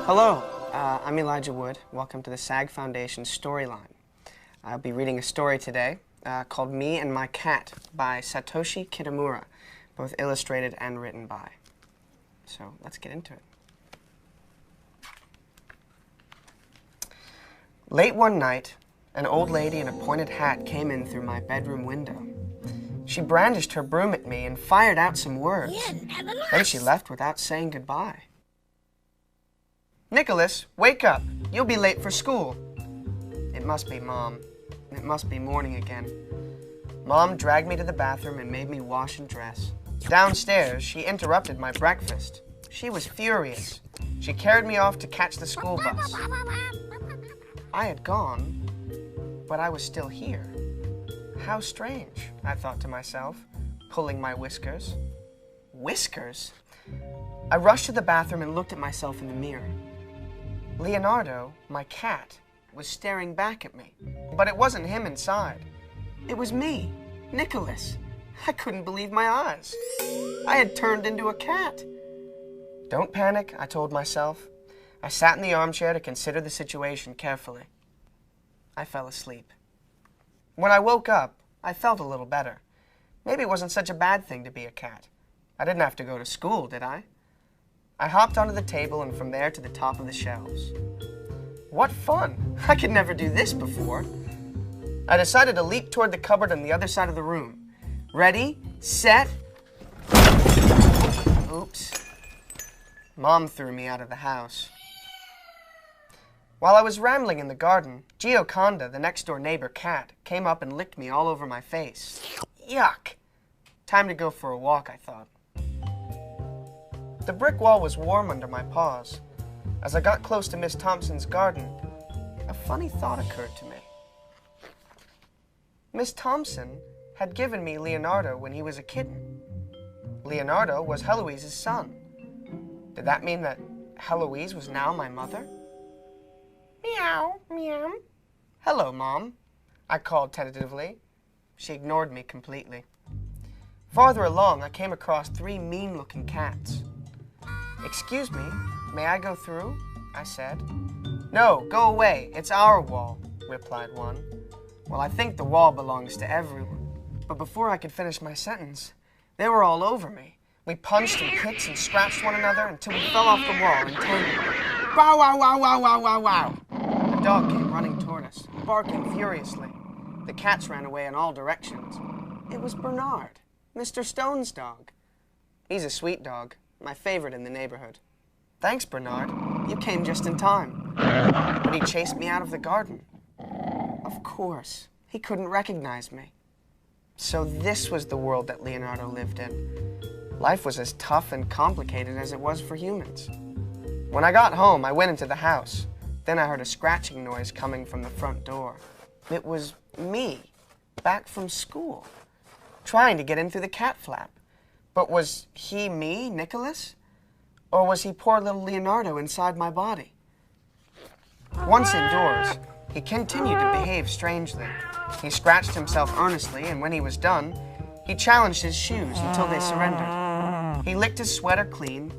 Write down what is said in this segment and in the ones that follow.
Hello, I'm Elijah Wood. Welcome to the SAG Foundation Storyline. I'll be reading a story today called Me and My Cat by Satoshi Kitamura, both illustrated and written by. So let's get into it. Late one night, an old lady in a pointed hat came in through my bedroom window. She brandished her broom at me and fired out some words. Then she left without saying goodbye. Nicholas, wake up. You'll be late for school. It must be Mom. It must be morning again. Mom dragged me to the bathroom and made me wash and dress. Downstairs, she interrupted my breakfast. She was furious. She carried me off to catch the school bus. I had gone, but I was still here. How strange, I thought to myself, pulling my whiskers. Whiskers? I rushed to the bathroom and looked at myself in the mirror. Leonardo, my cat, was staring back at me, but it wasn't him inside. It was me, Nicholas. I couldn't believe my eyes. I had turned into a cat. Don't panic, I told myself. I sat in the armchair to consider the situation carefully. I fell asleep. When I woke up, I felt a little better. Maybe it wasn't such a bad thing to be a cat. I didn't have to go to school, did I? I hopped onto the table and from there to the top of the shelves. What fun! I could never do this before. I decided to leap toward the cupboard on the other side of the room. Ready, set... Oops. Mom threw me out of the house. While I was rambling in the garden, Gioconda, the next-door neighbor cat, came up and licked me all over my face. Yuck! Time to go for a walk, I thought. The brick wall was warm under my paws. As I got close to Miss Thompson's garden, a funny thought occurred to me. Miss Thompson had given me Leonardo when he was a kitten. Leonardo was Heloise's son. Did that mean that Heloise was now my mother? Meow, meow. Hello, Mom, I called tentatively. She ignored me completely. Farther along, I came across 3 mean-looking cats. Excuse me, may I go through? I said. No, go away, it's our wall, replied one. Well, I think the wall belongs to everyone. But before I could finish my sentence, they were all over me. We punched and kicked and scratched one another until we fell off the wall and tangled. Wow, wow, wow, wow, wow, wow, wow. A dog came running toward us, barking furiously. The cats ran away in all directions. It was Bernard, Mr. Stone's dog. He's a sweet dog, my favorite in the neighborhood. Thanks, Bernard. You came just in time. But he chased me out of the garden. Of course, he couldn't recognize me. So this was the world that Leonardo lived in. Life was as tough and complicated as it was for humans. When I got home, I went into the house. Then I heard a scratching noise coming from the front door. It was me, back from school, trying to get in through the cat flap. But was he me, Nicholas? Or was he poor little Leonardo inside my body? Once indoors, he continued to behave strangely. He scratched himself earnestly, and when he was done, he challenged his shoes until they surrendered. He licked his sweater clean,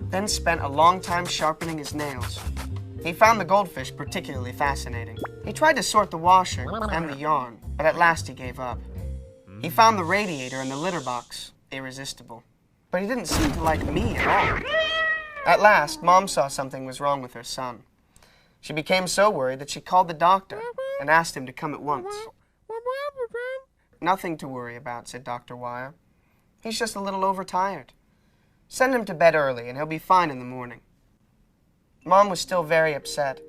then spent a long time sharpening his nails. He found the goldfish particularly fascinating. He tried to sort the washer and the yarn, but at last he gave up. He found the radiator and the litter box irresistible. But he didn't seem to like me at all. At last, Mom saw something was wrong with her son. She became so worried that she called the doctor and asked him to come at once. Nothing to worry about, said Dr. Wire. He's just a little overtired. Send him to bed early and he'll be fine in the morning. Mom was still very upset.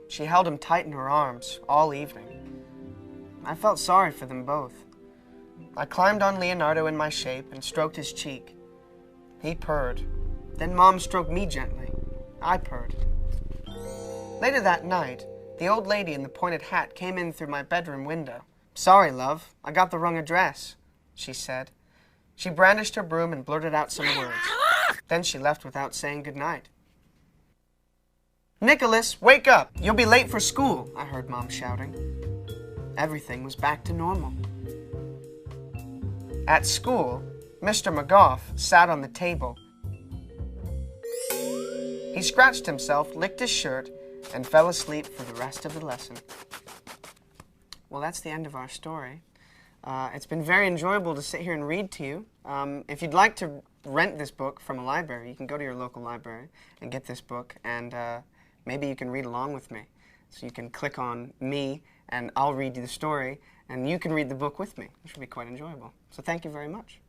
She held him tight in her arms all evening. I felt sorry for them both. I climbed on Leonardo in my shape and stroked his cheek. He purred. Then Mom stroked me gently. I purred. Later that night, the old lady in the pointed hat came in through my bedroom window. Sorry, love, I got the wrong address, she said. She brandished her broom and blurted out some words. Then she left without saying goodnight. Nicholas, wake up! You'll be late for school, I heard Mom shouting. Everything was back to normal. At school, Mr. McGough sat on the table. He scratched himself, licked his shirt, and fell asleep for the rest of the lesson. Well, that's the end of our story. It's been very enjoyable to sit here and read to you. If you'd like to rent this book from a library, you can go to your local library and get this book, and maybe you can read along with me. So you can click on me, and I'll read you the story, and you can read the book with me, which will be quite enjoyable. So thank you very much.